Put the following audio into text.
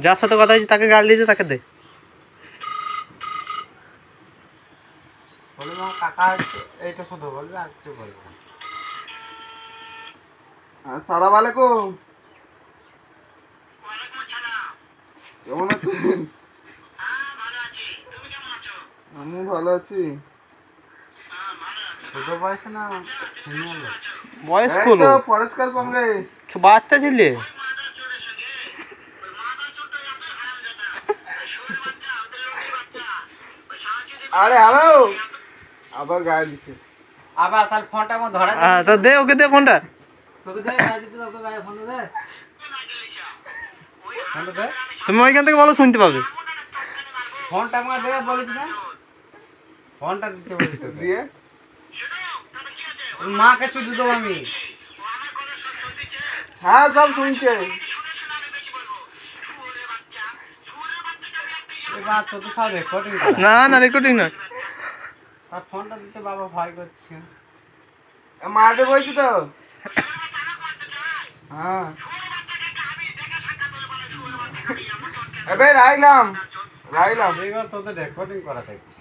যার সাথে কথা হয়েছে তাকে গাল দিয়েছে, তাকে দে। কাকা এইটা শুধু বলবে আর কিছু বলবে না। আসসালামু আলাইকুম। কেমন আছেন? আমি ভালো আছি। ছোট বয়সে না সিনিয়র লোক? বয়স এই হলো, তো পরেশকার সঙ্গে। বাচ্চা ছেলে। আরে হ্যালো, আবার গায়ে দিছে। আবার তাহলে ফোনটা আমার ধরা তো দে, ওকে দে ফোনটা। তোকে দে, গায়ে দিতে তোকে গায়ে ফোনটা দে। ফোনটা দে, তুমি ওইখান থেকে বলো, শুনতে পাবে। ফোনটা আমাকে দে বলেছি না, ফোনটা দিতে বলেছি তোকে। দিয়ে তোর মাকে চুদি দেবো আমি। হ্যাঁ সব শুনছে। এবার তোর তো সব রেকর্ডিং না না, রেকর্ডিং নয়। আর ফোনটা দিতে বাবা ভয় করছে। মাঠে বইছি তো। হ্যাঁ এবার রাইলাম। এইবার তোদের রেকর্ডিং করা দেখছি।